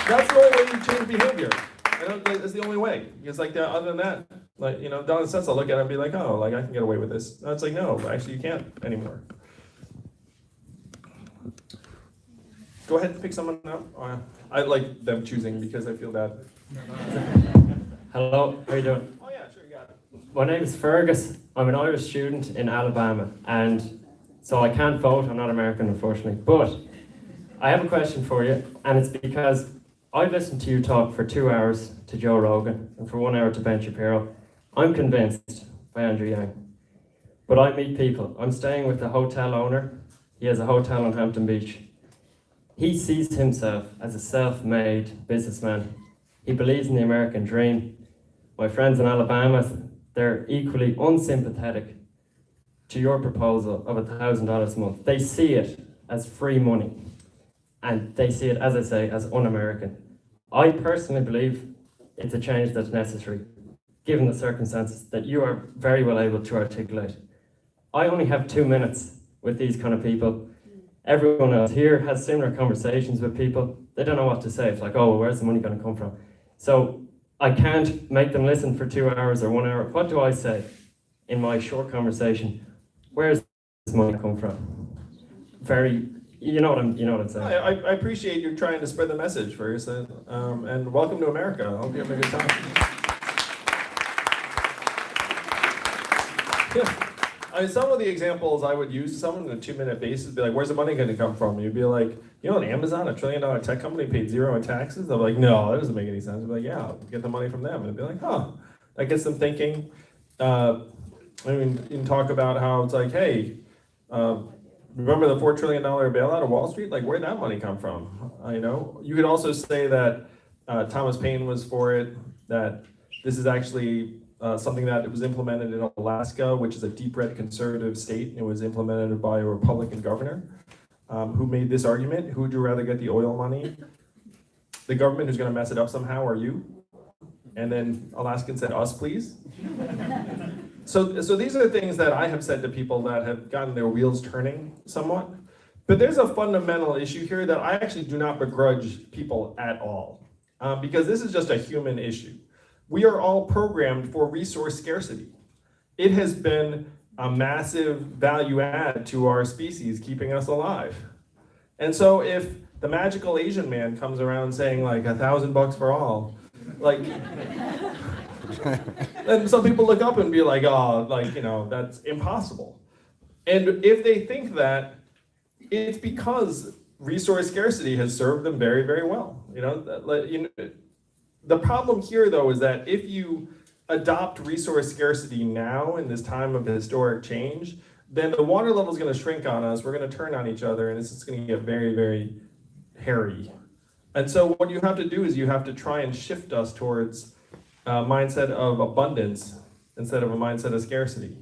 That's the only way you change behavior. That's the only way. It's other than that, down in sense, I'll look at it and be like, I can get away with this. No, it's like, no, actually you can't anymore. Go ahead and pick someone up. I like them choosing because I feel bad. Hello, how are you doing? Oh yeah, sure, you got it. My name is Fergus. I'm an Irish student in Alabama, and so I can't vote. I'm not American, unfortunately. But I have a question for you, and it's because I've listened to you talk for 2 hours to Joe Rogan and for 1 hour to Ben Shapiro. I'm convinced by Andrew Yang. But I meet people. I'm staying with the hotel owner. He has a hotel on Hampton Beach. He sees himself as a self-made businessman. He believes in the American dream. My friends in Alabama, they're equally unsympathetic to your proposal of $1,000 a month. They see it as free money. And they see it, as I say, as un-American. I personally believe it's a change that's necessary, given the circumstances that you are very well able to articulate. I only have 2 minutes with these kind of people. Everyone else here has similar conversations with people. They don't know what to say. It's like, where's the money going to come from? So I can't make them listen for 2 hours or 1 hour. What do I say in my short conversation? Where's this money come from? You know what I'm saying. I appreciate you trying to spread the message first, and welcome to America. I hope you have a good time. Yeah. Some of the examples I would use, someone in a 2-minute basis, be like, where's the money going to come from? You'd be like, on Amazon, $1 trillion tech company paid zero in taxes? I'm like, no, that doesn't make any sense. I'd be like, yeah, I'll get the money from them. And I'd be like, that gets them thinking. You can talk about how it's like, hey, remember the $4 trillion bailout of Wall Street? Where'd that money come from? You could also say that Thomas Paine was for it, that this is actually something that was implemented in Alaska, which is a deep red conservative state. It was implemented by a Republican governor who made this argument. Who would you rather get the oil money the government who's going to mess it up somehow are you. And then Alaskan said, us, please. So these are things that I have said to people that have gotten their wheels turning somewhat. But there's a fundamental issue here that I actually do not begrudge people at all, because this is just a human issue. We are all programmed for resource scarcity. It has been a massive value add to our species, keeping us alive. And so if the magical Asian man comes around saying like $1,000 for all, like, then some people look up and be like, oh, like, you know, that's impossible. And if they think that, it's because resource scarcity has served them very, very well. You know, the problem here, though, is that if you adopt resource scarcity now in this time of historic change, then the water level is going to shrink on us. We're going to turn on each other, and it's just going to get very, very hairy. And so what you have to do is you have to try and shift us towards a mindset of abundance instead of a mindset of scarcity.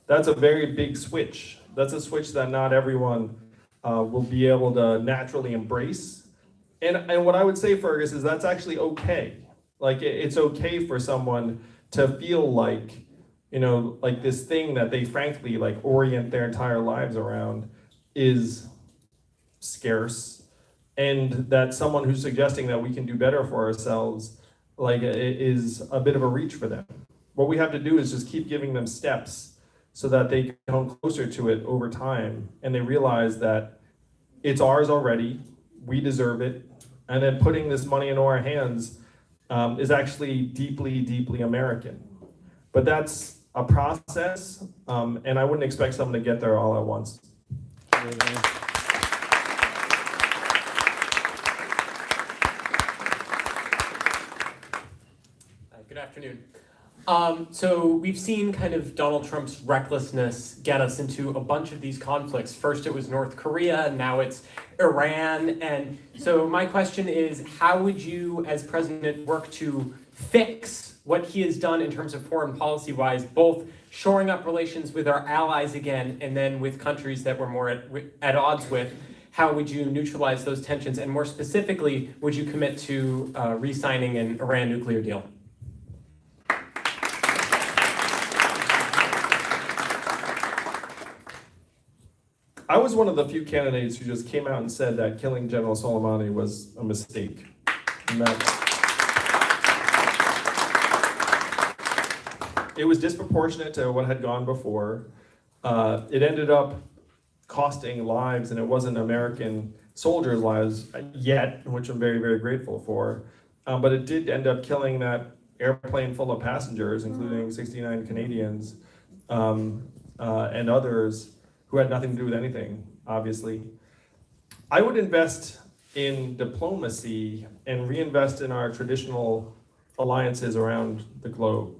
That's a very big switch. That's a switch that not everyone will be able to naturally embrace. And what I would say, Fergus, is that's actually okay. Like, it's okay for someone to feel like, you know, like this thing that they frankly like orient their entire lives around is scarce, and that someone who's suggesting that we can do better for ourselves, like, is a bit of a reach for them. What we have to do is just keep giving them steps so that they come closer to it over time, and they realize that it's ours already, we deserve it, and then putting this money into our hands is actually deeply, deeply American. But that's a process, and I wouldn't expect someone to get there all at once. Good afternoon. So we've seen kind of Donald Trump's recklessness get us into a bunch of these conflicts. First it was North Korea, now it's Iran. And so my question is, how would you as president work to fix what he has done in terms of foreign policy wise, both shoring up relations with our allies again, and then with countries that we're more at odds with? How would you neutralize those tensions? And more specifically, would you commit to re-signing an Iran nuclear deal? I was one of the few candidates who just came out and said that killing General Soleimani was a mistake. And that it was disproportionate to what had gone before. It ended up costing lives, and it wasn't American soldiers' lives yet, which I'm very, very grateful for. But it did end up killing that airplane full of passengers, including 69 Canadians and others who had nothing to do with anything, obviously. I would invest in diplomacy and reinvest in our traditional alliances around the globe.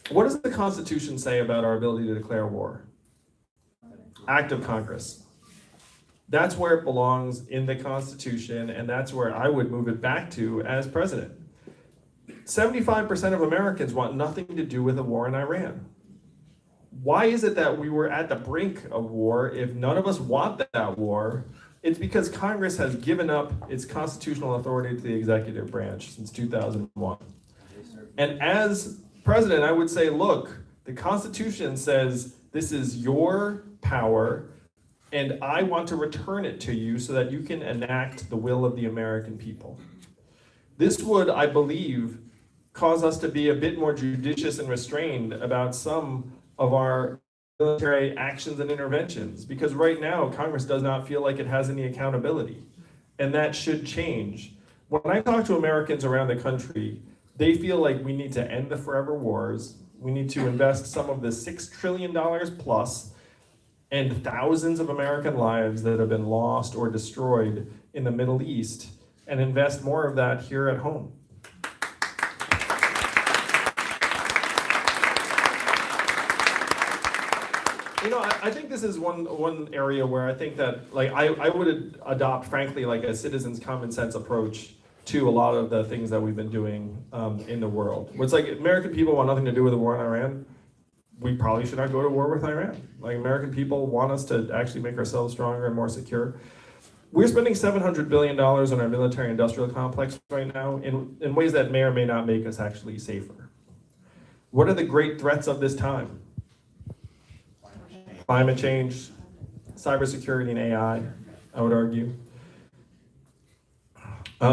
What does the Constitution say about our ability to declare war? Act of Congress. That's where it belongs in the Constitution, and that's where I would move it back to as president. 75% of Americans want nothing to do with a war in Iran. Why is it that we were at the brink of war if none of us want that war? It's because Congress has given up its constitutional authority to the executive branch since 2001. And as president, I would say, look, the Constitution says this is your power, and I want to return it to you so that you can enact the will of the American people. This would, I believe, cause us to be a bit more judicious and restrained about some of our military actions and interventions, because right now Congress does not feel like it has any accountability, and that should change. When I talk to Americans around the country, they feel like we need to end the forever wars, we need to invest some of the $6 trillion plus and thousands of American lives that have been lost or destroyed in the Middle East, and invest more of that here at home. You know, I think this is one area where I think that, like, I would adopt, frankly, like a citizen's common sense approach to a lot of the things that we've been doing in the world. Where it's like, American people want nothing to do with the war in Iran. We probably should not go to war with Iran. Like, American people want us to actually make ourselves stronger and more secure. We're spending $700 billion on our military-industrial complex right now in ways that may or may not make us actually safer. What are the great threats of this time? Climate change, cybersecurity, and AI, I would argue.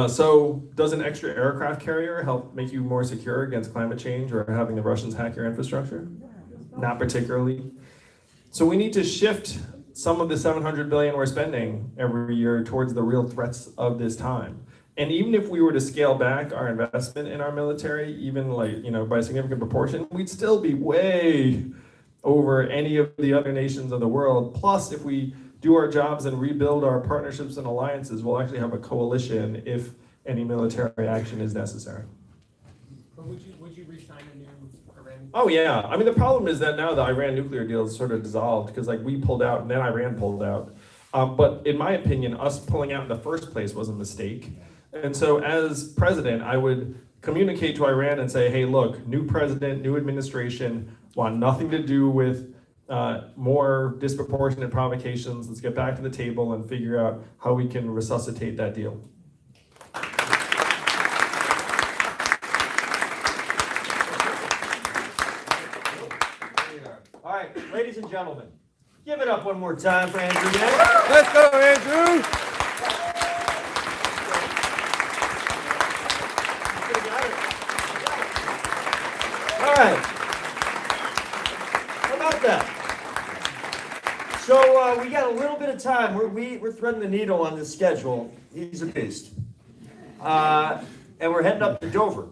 So does an extra aircraft carrier help make you more secure against climate change or having the Russians hack your infrastructure? Not particularly. So we need to shift some of the $700 billion we're spending every year towards the real threats of this time. And even if we were to scale back our investment in our military, even by a significant proportion, we'd still be way over any of the other nations of the world. Plus, if we do our jobs and rebuild our partnerships and alliances, we'll actually have a coalition if any military action is necessary. But would you re-sign a new Iran? Oh yeah, I mean the problem is that now the Iran nuclear deal is sort of dissolved because we pulled out and then Iran pulled out. But in my opinion, us pulling out in the first place was a mistake. And so as president, I would communicate to Iran and say, hey, look, new president, new administration, want nothing to do with more disproportionate provocations. Let's get back to the table and figure out how we can resuscitate that deal. All right, ladies and gentlemen, give it up one more time for Andrew Yang. Let's go, Andrew. All right. How about that? So we got a little bit of time. We're threading the needle on this schedule. He's a beast. And we're heading up to Dover.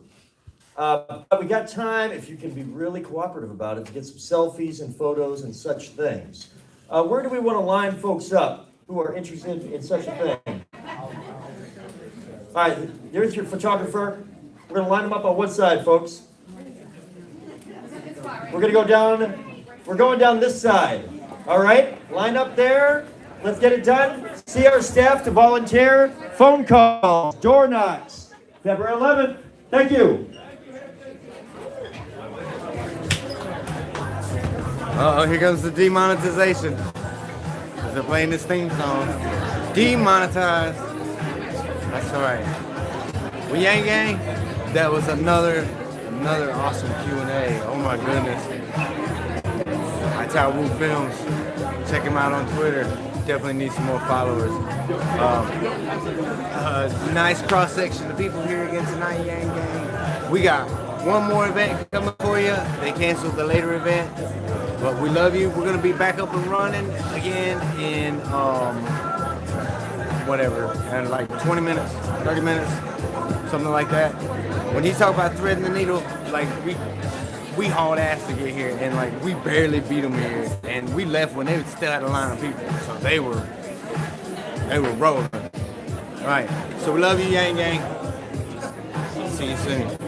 But we got time, if you can be really cooperative about it, to get some selfies and photos and such things. Where do we want to line folks up who are interested in such a thing? All right, there's your photographer. We're going to line them up on one side, folks. We're going to go down. We're going down this side. All right, line up there. Let's get it done. See our staff to volunteer. Phone calls, door knocks. February 11th. Thank you. Uh-oh, here comes the demonetization. They're playing this theme song. Demonetized. That's all right. Well, Yang Gang, that was another awesome Q&A. Oh my goodness. Untitled Wu Films. Check him out on Twitter. Definitely need some more followers. Nice cross section of people here again tonight, Yang Gang. We got one more event coming for you. They canceled the later event, but we love you. We're gonna be back up and running again in in like 20 minutes, 30 minutes, something like that. When he talk about threading the needle, like we hauled ass to get here, and like we barely beat them here, and we left when they still had a line of people, so they were rolling. All right, so we love you, Yang Gang. See you soon.